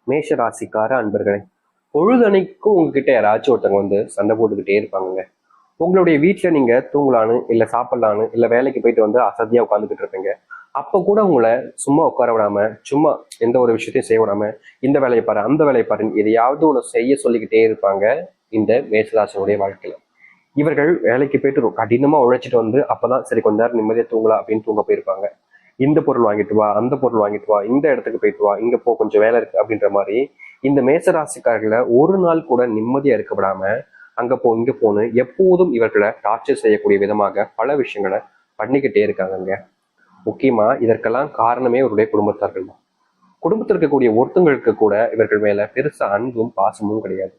மேஷ ராசிக்கார அன்பர்களே, பொழுதனைக்கும் உங்ககிட்ட யாராச்சும் ஒருத்தவங்க வந்து சண்டை போட்டுக்கிட்டே இருப்பாங்க. உங்களுடைய வீட்டுல நீங்க தூங்கலான்னு இல்ல சாப்பிடலான்னு இல்ல வேலைக்கு போயிட்டு வந்து அசதியா உட்காந்துக்கிட்டு இருப்பீங்க. அப்ப கூட உங்களை சும்மா உட்கார விடாம, சும்மா எந்த ஒரு விஷயத்தையும் செய்ய விடாம, இந்த வேலையை பாரு அந்த வேலையை பாருன்னு எதையாவது ஒன்று செய்ய சொல்லிக்கிட்டே இருப்பாங்க. இந்த மேஷராசினுடைய வாழ்க்கையில இவர்கள் வேலைக்கு போயிட்டு கடினமா உழைச்சிட்டு வந்து அப்பதான் சரி கொஞ்ச நேரம் நிம்மதியா தூங்கலாம் அப்படின்னு தூங்க போயிருப்பாங்க. இந்த பொருள் வாங்கிட்டு வா, அந்த பொருள் வாங்கிட்டு வா, இந்த இடத்துக்கு போயிட்டு வா, இங்க போ கொஞ்சம் வேலை இருக்கு அப்படின்ற மாதிரி இந்த மேசராசிக்காரர்களை ஒரு நாள் கூட நிம்மதியா இருக்க விடாம அங்க போ இங்க போன்னு எப்போதும் இவர்களை டார்ச்சர் செய்யக்கூடிய விதமாக பல விஷயங்களை பண்ணிக்கிட்டே இருக்காங்க. முக்கியமா இதற்கெல்லாம் காரணமே இவருடைய குடும்பத்தார்கள் தான். குடும்பத்தில் இருக்கக்கூடிய ஒருத்தங்களுக்கு கூட இவர்கள் மேல பெருசா அன்பும் பாசமும் கிடையாது.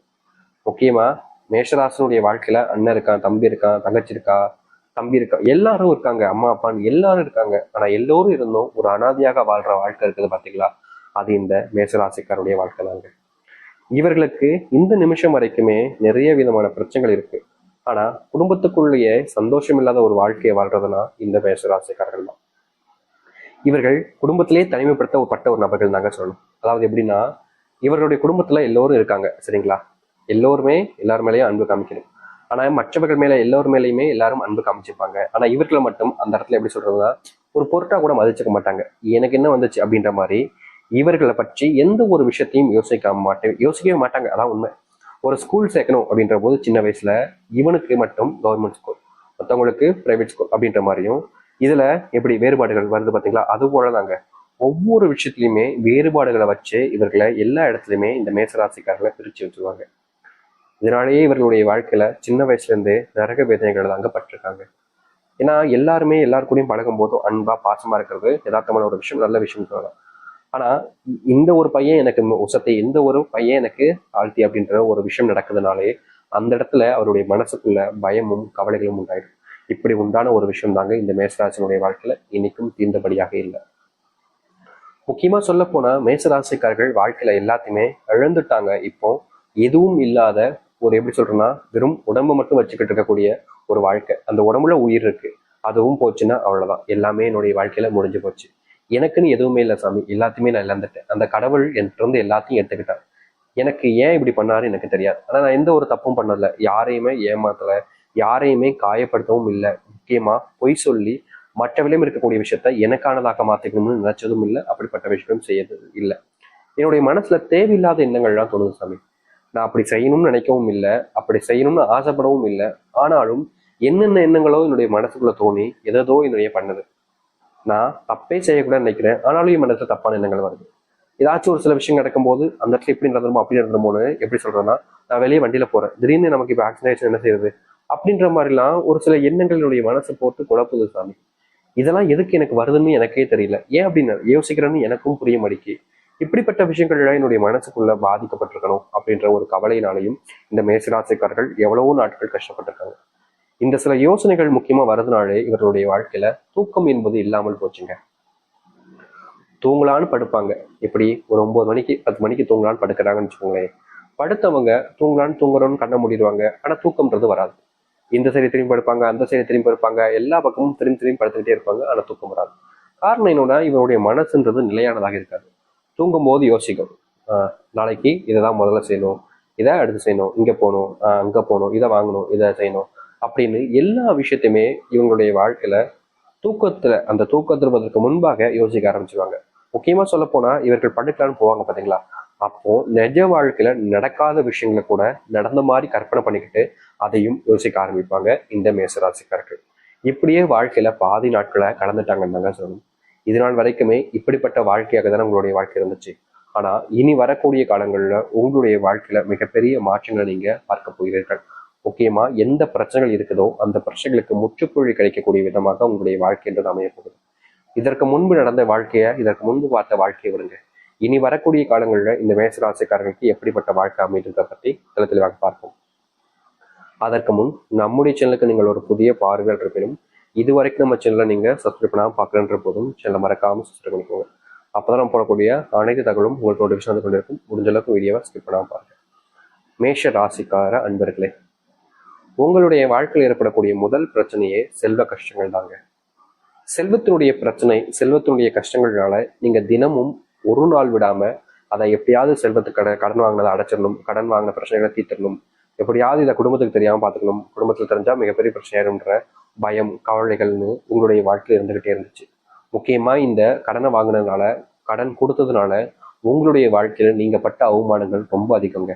முக்கியமா மேஷராசனுடைய வாழ்க்கையில அண்ணன் இருக்கான், தம்பி இருக்கான், தங்கச்சி இருக்கா, தம்பி இருக்கா, எல்லாரும் இருக்காங்க, அம்மா அப்பான்னு எல்லாரும் இருக்காங்க. ஆனா எல்லோரும் இருந்தும் ஒரு அனாதையாக வாழ்ற வாழ்க்கை இருக்குது பாத்தீங்களா, அது இந்த மேஷராசிக்காருடைய வாழ்க்கை தாங்க. இவர்களுக்கு இந்த நிமிஷம் வரைக்குமே நிறைய விதமான பிரச்சனைகள் இருக்கு. ஆனா குடும்பத்துக்குள்ளேயே சந்தோஷம் இல்லாத ஒரு வாழ்க்கையை வாழ்றதுனா இந்த மேஷராசிக்காரர்கள் தான். இவர்கள் குடும்பத்திலே தனிமைப்படுத்தப்பட்ட ஒரு நபர்கள் தாங்க சொல்லணும். அதாவது எப்படின்னா, இவர்களுடைய குடும்பத்துல எல்லோரும் இருக்காங்க சரிங்களா, எல்லோருமே எல்லார் மேலேயும் அன்பு காமிக்கணும். ஆனா மற்றவர்கள் மேல எல்லோர் மேலேயுமே எல்லாரும் அன்பு காமிச்சிருப்பாங்க. ஆனா இவர்களை மட்டும் அந்த இடத்துல எப்படி சொல்றதுன்னா, ஒரு பொருட்டா கூட மதிச்சுக்க மாட்டாங்க. எனக்கு என்ன வந்துச்சு அப்படின்ற மாதிரி இவர்களை பற்றி எந்த ஒரு விஷயத்தையும் யோசிக்கவே மாட்டாங்க. அதான் உண்மை. ஒரு ஸ்கூல் சேர்க்கணும் அப்படின்ற போது சின்ன வயசுல இவனுக்கு மட்டும் கவர்மெண்ட் ஸ்கூல், மற்றவங்களுக்கு பிரைவேட் ஸ்கூல் அப்படின்ற மாதிரியும் இதுல எப்படி வேறுபாடுகள் வருது பாத்தீங்களா, அது போலதாங்க ஒவ்வொரு விஷயத்திலுமே வேறுபாடுகளை வச்சு இவர்களை எல்லா இடத்துலயுமே இந்த மேசராசிக்காரர்களை பிரிச்சு வச்சுருவாங்க. இதனாலேயே இவர்களுடைய வாழ்க்கையில சின்ன வயசுல இருந்தே நரக வேதனைகள் தாங்க பட்டிருக்காங்க. ஏன்னா எல்லாருமே எல்லாரு கூடயும் பழகும் போதும் அன்பா பாசமா இருக்கிறது யதார்த்தமான ஒரு விஷயம், நல்ல விஷயம் சொல்லலாம். ஆனா இந்த ஒரு பையன் எனக்கு உசத்தை, இந்த ஒரு பையன் எனக்கு ஆழ்த்தி அப்படின்ற ஒரு விஷயம் நடக்குதுனாலே அந்த இடத்துல அவருடைய மனசுக்குள்ள பயமும் கவலைகளும் உண்டாயிடும். இப்படி உண்டான ஒரு விஷயம் தாங்க இந்த மேசராசினுடைய வாழ்க்கையில இன்னைக்கும் தீர்ந்தபடியாக இல்லை. முக்கியமா சொல்ல போனா மேசராசிக்காரர்கள் வாழ்க்கையில எல்லாத்தையுமே இழந்துட்டாங்க. இப்போ எதுவும் இல்லாத ஒரு எப்படி சொல்றேன்னா வெறும் உடம்பு மட்டும் வச்சுக்கிட்டு இருக்கக்கூடிய ஒரு வாழ்க்கை. அந்த உடம்புல உயிர் இருக்கு, அதுவும் போச்சுன்னா அவ்வளவுதான், எல்லாமே என்னுடைய வாழ்க்கையில முடிஞ்சு போச்சு. எனக்குன்னு எதுவுமே இல்லை சாமி, எல்லாத்தையுமே நான் இழந்துட்டேன். அந்த கடவுள் என்கிட்ட இருந்து எல்லாத்தையும் எடுத்துக்கிட்டான். எனக்கு ஏன் இப்படி பண்ணாரு எனக்கு தெரியாது. ஆனா நான் எந்த ஒரு தப்பும் பண்ணல, யாரையுமே ஏமாத்தல, யாரையுமே காயப்படுத்தவும் இல்லை. முக்கியமா பொய் சொல்லி மற்றவர்களையும் இருக்கக்கூடிய விஷயத்த எனக்கானதாக மாத்திக்கணும்னு நினைச்சதும் இல்லை, அப்படிப்பட்ட விஷயம் செய்யறது இல்லை. என்னுடைய மனசுல தேவையில்லாத எண்ணங்கள்லாம் தோணுது சாமி. நான் அப்படி செய்யணும்னு நினைக்கவும் இல்லை, அப்படி செய்யணும்னு ஆசைப்படவும் இல்லை. ஆனாலும் என்னென்ன எண்ணங்களோ என்னுடைய மனசுக்குள்ள தோணி எதோ என்னுடைய பண்ணுது. நான் தப்பே செய்யக்கூடாதுன்னு நினைக்கிறேன், ஆனாலும் என் மனசுல தப்பான எண்ணங்கள் வருது. ஏதாச்சும் ஒரு சில விஷயம் நடக்கும்போது அந்த இடத்துல எப்படி நடந்துமோ அப்படி நடந்துமோன்னு எப்படி சொல்றேன்னா, நான் வெளியே வண்டியில போறேன், திடீர்னு நமக்கு இப்போ ஆக்சிடென்ட் என்ன செய்யுது அப்படின்ற மாதிரிலாம் ஒரு சில எண்ணங்களுடைய மனசை போட்டு குழப்புது சாமி. இதெல்லாம் எதுக்கு எனக்கு வருதுன்னு எனக்கே தெரியல, ஏன் அப்படின்னு யோசிக்கிறேன்னு எனக்கும் புரிய மாட்டேங்கி. இப்படிப்பட்ட விஷயங்கள்லாம் என்னுடைய மனசுக்குள்ள பாதிக்கப்பட்டிருக்கணும் அப்படின்ற ஒரு கவலையினாலையும் இந்த மேசராசிக்காரர்கள் எவ்வளவோ நாட்கள் கஷ்டப்பட்டிருக்காங்க. இந்த சில யோசனைகள் முக்கியமா வரதுனாலே இவர்களுடைய வாழ்க்கையில தூக்கம் என்பது இல்லாமல் போச்சுங்க. தூங்கலான்னு படுப்பாங்க, எப்படி ஒரு 9 மணிக்கு 10 மணிக்கு தூங்கலான்னு படுக்கிறாங்கன்னு வச்சுக்கோங்களேன். படுத்தவங்க தூங்கலான்னு தூங்குறோன்னு கண்ண மூடிடுவாங்க, ஆனா தூக்கம்ன்றது வராது. இந்த சைடு திரும்பி படுப்பாங்க, அந்த சைடு திரும்பி படுப்பாங்க, எல்லா பக்கமும் திரும்பி திரும்பி படுத்துக்கிட்டே இருப்பாங்க, ஆனா தூக்கம் வராது. காரணம் என்னன்னா இவருடைய மனசுன்றது நிலையானதாக இருக்காது. தூங்கும் போது யோசிக்கும், நாளைக்கு இதை தான் முதல்ல செய்யணும், இதை அடுத்து செய்யணும், இங்க போகணும், அங்க போகணும், இதை வாங்கணும், இதை செய்யணும் அப்படின்னு எல்லா விஷயத்தையுமே இவங்களுடைய வாழ்க்கையில அந்த தூக்கத்திற்கு முன்பாக யோசிக்க ஆரம்பிச்சிருவாங்க. முக்கியமா சொல்ல போனா இவர்கள் படுக்கலான்னு போவாங்க பாத்தீங்களா, அப்போ நிஜ வாழ்க்கையில நடக்காத விஷயங்களை கூட நடந்த மாதிரி கற்பனை பண்ணிக்கிட்டு அதையும் யோசிக்க ஆரம்பிப்பாங்க இந்த மேசராசிக்காரர்கள். இப்படியே வாழ்க்கையில பாதி நாட்களை கடந்துட்டாங்கன்னு தாங்க சொல்லணும். இது நாள் வரைக்குமே இப்படிப்பட்ட வாழ்க்கையாக தானே உங்களுடைய வாழ்க்கை இருந்துச்சு. ஆனா இனி வரக்கூடிய காலங்கள்ல உங்களுடைய வாழ்க்கையில மிகப்பெரிய மாற்றங்களை நீங்க பார்க்க போகிறீர்கள். முக்கியமா எந்த பிரச்சனைகள் இருக்குதோ அந்த பிரச்சனைகளுக்கு முற்றுப்புள்ளி கிடைக்கக்கூடிய விதமாக உங்களுடைய வாழ்க்கை என்றது அமைய போகுது. இதற்கு முன்பு நடந்த வாழ்க்கைய, இதற்கு முன்பு பார்த்த வாழ்க்கையை விடுங்க. இனி வரக்கூடிய காலங்களில் இந்த மேசராசிக்காரர்களுக்கு எப்படிப்பட்ட வாழ்க்கை அமைன்றதை பற்றி தெளிவாக பார்ப்போம். அதற்கு முன் நம்முடைய சேனலுக்கு நீங்கள் ஒரு புதிய பார்வையாளர் இருப்பினும் இதுவரைக்கும் நம்ம சேனலை நீங்க சப்ஸ்கிரைப் பண்ணாமல் பார்க்கலன்ற போதும் சேனலை மறக்காம சப்ஸ்கிரைப் பண்ணிக்கோங்க. அப்பதான் நம்ம போடக்கூடிய அனைத்து தகவலும் உங்களுக்கு நோட்டிஃபிகேஷன் வந்து கொண்டிருக்கும். முடிஞ்ச அளவுக்கு வீடியோவை ஸ்கிப் பண்ணாமல் பாருங்க. மேஷ ராசிக்கார அன்பர்களே, உங்களுடைய வாழ்க்கையில் ஏற்படக்கூடிய முதல் பிரச்சனையே செல்வ கஷ்டங்கள் தாங்க. செல்வத்தினுடைய பிரச்சனை, செல்வத்தினுடைய கஷ்டங்கள்னால நீங்க தினமும் ஒரு நாள் விடாம அதை எப்படியாவது செல்வத்துக்கு கடன் வாங்கினதை அடைச்சிடணும், கடன் வாங்கின பிரச்சனைகளை தீர்த்திடணும், எப்படியாவது இதை குடும்பத்துக்கு தெரியாம பார்த்துக்கணும், குடும்பத்தில் தெரிஞ்சா மிகப்பெரிய பிரச்சனையாயிரும்ன்ற பயம், கவலைகள்னு உங்களுடைய வாழ்க்கையில் இருந்துகிட்டே இருந்துச்சு. முக்கியமா இந்த கடனை வாங்கினதுனால, கடன் கொடுத்ததுனால உங்களுடைய வாழ்க்கையில நீங்க பட்ட அவமானங்கள் ரொம்ப அதிகங்க.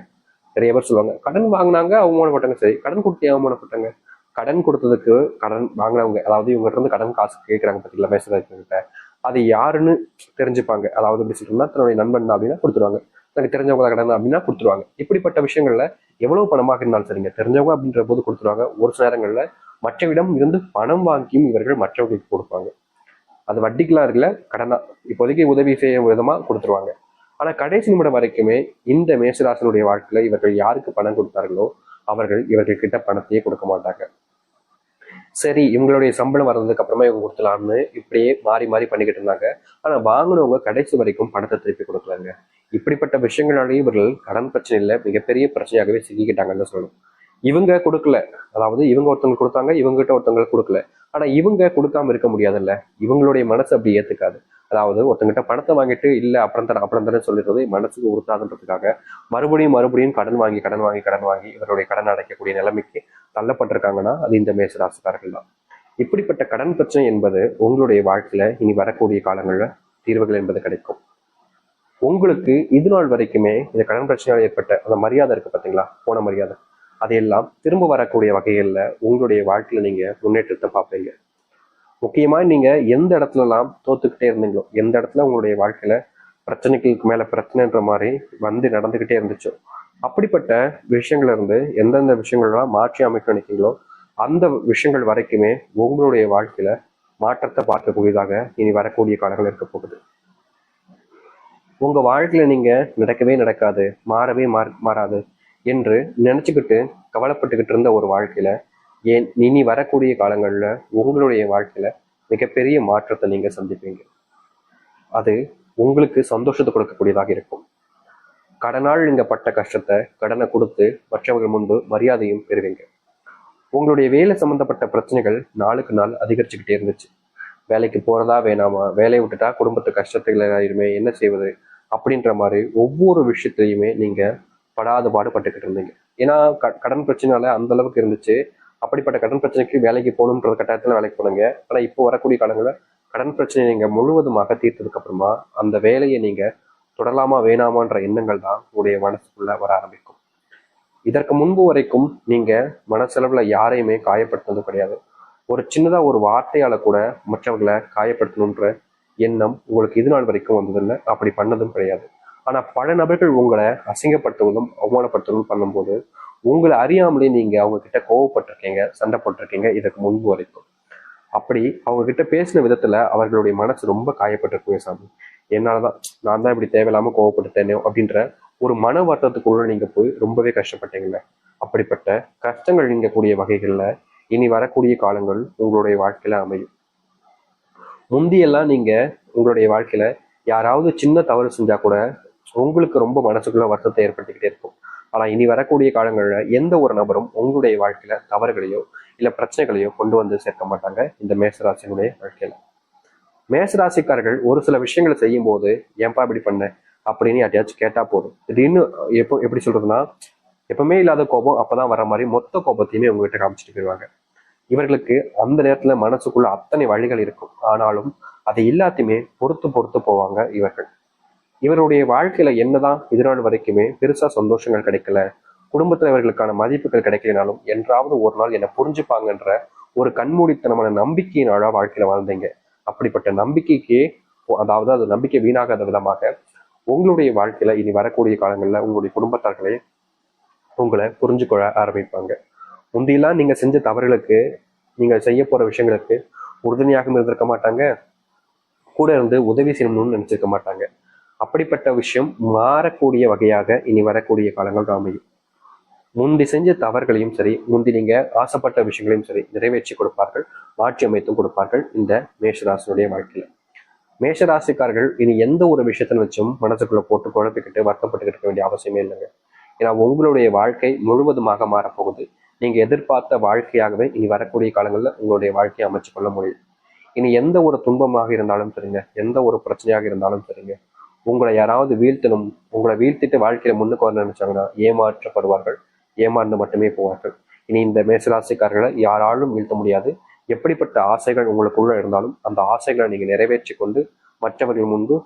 நிறைய பேர் சொல்லுவாங்க, கடன் வாங்கினாங்க அவமானப்பட்டாங்க. சரி, கடன் கொடுத்து அவமானப்பட்டாங்க. கடன் கொடுத்ததுக்கு கடன் வாங்கினவங்க, அதாவது இவங்க இருந்து கடன் காசு கேட்கறாங்க பார்த்தீங்களா பேசுறதுக்கிட்ட, அது யாருன்னு தெரிஞ்சுப்பாங்க. அதாவது எப்படி சொல்றோம்னா, தன்னுடைய நண்பன் தான் அப்படின்னா கொடுத்துருவாங்க, எனக்கு தெரிஞ்சவங்க கடன் அப்படின்னா கொடுத்துருவாங்க. இப்படிப்பட்ட விஷயங்கள்ல எவ்வளவு பணமாக இருந்தாலும் சரிங்க, தெரிஞ்சவங்க அப்படின்ற போது கொடுத்துருவாங்க. ஒரு சில நேரங்கள்ல மற்றவிடம் இருந்து பணம் வாங்கியும் இவர்கள் மற்றவர்களுக்கு கொடுப்பாங்க. அது வட்டிக்கெல்லாம் இருக்குல்ல, கடனா இப்போதைக்கு உதவி செய்ய விதமா கொடுத்துருவாங்க. ஆனா கடைசி நிமிடம் வரைக்குமே இந்த மேஷராசனுடைய வாழ்க்கையில இவர்கள் யாருக்கு பணம் கொடுத்தார்களோ அவர்கள் இவர்கள் கிட்ட பணத்தையே கொடுக்க மாட்டாங்க. சரி, இவங்களுடைய சம்பளம் வர்றதுக்கு அப்புறமா இவங்க கொடுத்துலாம்னு இப்படியே மாறி மாறி பண்ணிக்கிட்டு இருந்தாங்க. ஆனா வாங்கினவங்க கடைசி வரைக்கும் பணத்தை திருப்பி கொடுக்கலாங்க. இப்படிப்பட்ட விஷயங்களாலேயே இவர்கள் கடன் பிரச்சனையில மிகப்பெரிய பிரச்சனையாகவே சிக்கிக்கிட்டாங்கன்னு சொல்லணும். இவங்க கொடுக்கல, அதாவது இவங்க ஒருத்தவங்க கொடுத்தாங்க, இவங்க கிட்ட ஒருத்தவங்களுக்கு கொடுக்கல. ஆனா இவங்க கொடுக்காம இருக்க முடியாதுல்ல, இவங்களுடைய மனசு அப்படி ஏத்துக்காது. அதாவது ஒருத்தங்கிட்ட பணத்தை வாங்கிட்டு இல்ல அப்புறம் தரேன் சொல்லிடுறது மனசுக்கு உறுத்தாதுன்றதுக்காக மறுபடியும் மறுபடியும் கடன் வாங்கி இவருடைய கடன் அடைக்கக்கூடிய நிலைமைக்கு தள்ளப்பட்டிருக்காங்கன்னா அது இந்த மேசராசிக்காரர்கள் தான். இப்படிப்பட்ட கடன் பிரச்சனை என்பது உங்களுடைய வாழ்க்கையில இனி வரக்கூடிய காலங்கள்ல தீர்வுகள் என்பது கிடைக்கும். உங்களுக்கு இது நாள் வரைக்குமே இந்த கடன் பிரச்சனையால் ஏற்பட்ட அந்த மரியாதை இருக்கு பார்த்தீங்களா, போன மரியாதை, அதையெல்லாம் திரும்ப வரக்கூடிய வகைகள்ல உங்களுடைய வாழ்க்கையில நீங்க முன்னேற்றத்தை பார்ப்பீங்க. முக்கியமா நீங்க எந்த இடத்துலலாம் தோத்துக்கிட்டே இருந்தீங்களோ, எந்த இடத்துல உங்களுடைய வாழ்க்கையில பிரச்சனைகளுக்கு மேல பிரச்சனைன்ற மாதிரி நடந்துகிட்டே இருந்துச்சோ, அப்படிப்பட்ட விஷயங்கள்ல இருந்து எந்தெந்த விஷயங்கள்லாம் மாற்றி அமைக்க நினைக்கிறீங்களோ அந்த விஷயங்கள் வரைக்குமே உங்களுடைய வாழ்க்கையில மாற்றத்தை பார்க்கக்கூடியதாக இனி வரக்கூடிய காலங்கள் இருக்க போகுது. உங்க வாழ்க்கையில நீங்க நடக்காது, மாறாது என்று நினைச்சுக்கிட்டு கவலைப்பட்டுக்கிட்டு இருந்த ஒரு வாழ்க்கையில ஏன் இனி வரக்கூடிய காலங்கள்ல உங்களுடைய வாழ்க்கையில மிகப்பெரிய மாற்றத்தை நீங்க சந்திப்பீங்க. அது உங்களுக்கு சந்தோஷத்தை கொடுக்கக்கூடியதாக இருக்கும். கடனால் நீங்க பட்ட கஷ்டத்தை கடனை கொடுத்து மற்றவர்கள் முன்பு மரியாதையும் பெறுவீங்க. உங்களுடைய வேலை சம்பந்தப்பட்ட பிரச்சனைகள் நாளுக்கு நாள் அதிகரிச்சுக்கிட்டே இருந்துச்சு. வேலைக்கு போறதா வேணாமா, வேலையை விட்டுட்டா குடும்பத்து கஷ்டத்துல ஆயிருமே, என்ன செய்வது அப்படின்ற மாதிரி ஒவ்வொரு விஷயத்திலையுமே நீங்க படாத பாடுபட்டுக்கிட்டு இருந்தீங்க. ஏன்னா கடன் பிரச்சனைனால அந்த அளவுக்கு இருந்துச்சு. அப்படிப்பட்ட கடன் பிரச்சனைக்கு வேலைக்கு போகணுன்ற கட்டாயத்துல வேலைக்கு போனீங்க. ஆனா இப்போ வரக்கூடிய காலங்களில் கடன் பிரச்சனையை நீங்க முழுவதுமாக தீர்த்ததுக்கு அப்புறமா அந்த வேலையை நீங்க தொடரலாமா வேணாமான்ற எண்ணங்கள் தான் உங்களுடைய மனசுக்குள்ள வர ஆரம்பிக்கும். இதற்கு முன்பு வரைக்கும் நீங்க மனசளவுல யாரையுமே காயப்படுத்துனது கிடையாது. ஒரு சின்னதா ஒரு வார்த்தையால கூட மற்றவர்களை காயப்படுத்தணுன்ற எண்ணம் உங்களுக்கு இது நாள் வரைக்கும் வந்ததில்லை, அப்படி பண்ணதும் கிடையாது. ஆனா பல நபர்கள் உங்களை அசிங்கப்படுத்துவதும் அவமானப்படுத்துவதும் பண்ணும்போது உங்களை அறியாமலே நீங்க அவங்க கிட்ட கோவப்பட்டிருக்கீங்க, சண்டை போட்டிருக்கீங்க இதற்கு முன்பு வரைக்கும். அப்படி அவங்க கிட்ட பேசின விதத்துல அவர்களுடைய மனசு ரொம்ப காயப்பட்டிருக்குங்க. சாமி, என்னாலதான் நான் தான் இப்படி தேவையில்லாம கோவப்பட்டுட்டேனே அப்படின்ற ஒரு மன வருத்தத்துக்குள்ள நீங்க போய் ரொம்பவே கஷ்டப்பட்டீங்கல்ல. அப்படிப்பட்ட கஷ்டங்கள் நீங்க கூடிய வகைகள்ல இனி வரக்கூடிய காலங்கள் உங்களுடைய வாழ்க்கையில அமையும். முந்தியெல்லாம் நீங்க உங்களுடைய வாழ்க்கையில யாராவது சின்ன தவறு செஞ்சா கூட உங்களுக்கு ரொம்ப மனசுக்குள்ள வருத்தத்தை ஏற்படுத்திக்கிட்டே இருக்கும். ஆனா இனி வரக்கூடிய காலங்கள்ல எந்த ஒரு நபரும் உங்களுடைய வாழ்க்கையில தவறுகளையோ இல்ல பிரச்சனைகளையோ கொண்டு வந்து சேர்க்க மாட்டாங்க இந்த மேசராசினுடைய வாழ்க்கையில. மேசராசிக்காரர்கள் ஒரு சில விஷயங்களை செய்யும் போது ஏன்பா இப்படி பண்ண அப்படின்னு யார்ட்டையாச்சும் கேட்டா போதும், திடீர்னு எப்படி சொல்றதுன்னா, எப்பவுமே இல்லாத கோபம் அப்பதான் வர மாதிரி மொத்த கோபத்தையுமே உங்ககிட்ட காமிச்சிட்டு போயிடுவாங்க. இவர்களுக்கு அந்த நேரத்துல மனசுக்குள்ள அத்தனை வழிகள் இருக்கும், ஆனாலும் அதை எல்லாத்தையுமே பொறுத்து பொறுத்து போவாங்க இவர்கள். இவருடைய வாழ்க்கையில என்னதான் இதனால் வரைக்குமே பெருசா சந்தோஷங்கள் கிடைக்கல, குடும்பத்துல இவர்களுக்கான மதிப்புகள் கிடைக்கலனாலும் என்றாவது ஒரு நாள் என்னை புரிஞ்சுப்பாங்கன்ற ஒரு கண்மூடித்தனமான நம்பிக்கையினால வாழ்க்கையில வாழ்ந்தீங்க. அப்படிப்பட்ட நம்பிக்கைக்கே, அதாவது அது நம்பிக்கை வீணாகாத விதமாக உங்களுடைய வாழ்க்கையில இனி வரக்கூடிய காலங்கள்ல உங்களுடைய குடும்பத்தார்களே உங்களை புரிஞ்சுக்கொள்ள ஆரம்பிப்பாங்க. முந்தியெல்லாம் நீங்க செஞ்ச தவறுகளுக்கு, நீங்க செய்ய போற விஷயங்களுக்கு உறுதுணையாக இருந்திருக்க மாட்டாங்க, கூட இருந்து உதவி செய்யணும்னு நினைச்சிருக்க மாட்டாங்க. அப்படிப்பட்ட விஷயம் மாறக்கூடிய வகையாக இனி வரக்கூடிய காலங்கள் அமையும். முந்தி செஞ்ச தவறுகளையும் சரி, முந்தி நீங்க ஆசைப்பட்ட விஷயங்களையும் சரி நிறைவேற்றி கொடுப்பார்கள், மாற்றி அமைத்தும் கொடுப்பார்கள் இந்த மேஷராசினுடைய வாழ்க்கையில. மேஷராசிக்காரர்கள் இனி எந்த ஒரு விஷயத்தை வச்சும் மனசுக்குள்ள போட்டு குழப்பிக்கிட்டு வருத்தப்பட்டுக்கிட்டு இருக்க வேண்டிய அவசியமே இல்லைங்க. ஏன்னா உங்களுடைய வாழ்க்கை முழுவதுமாக மாறப்போகுது. நீங்க எதிர்பார்த்த வாழ்க்கையாகவே இனி வரக்கூடிய காலங்களில் உங்களுடைய வாழ்க்கையை அமைச்சு கொள்ள முடியும். இனி எந்த ஒரு துன்பமாக இருந்தாலும் சரிங்க, எந்த ஒரு பிரச்சனையாக இருந்தாலும் சரிங்க, உங்களை யாராவது வீழ்த்தணும், உங்களை வீழ்த்திட்டு வாழ்க்கையில முன்னுக்கு வர நினைச்சாங்கன்னா ஏமாற்றப்படுவார்கள், ஏமாந்து மட்டுமே போவார்கள். இனி இந்த மேசராசிக்காரர்களை யாராலும் வீழ்த்த முடியாது. எப்படிப்பட்ட ஆசைகள் உங்களுக்குள்ள இருந்தாலும் அந்த ஆசைகளை நீங்க நிறைவேற்றி கொண்டு மற்றவர்கள் முன்பு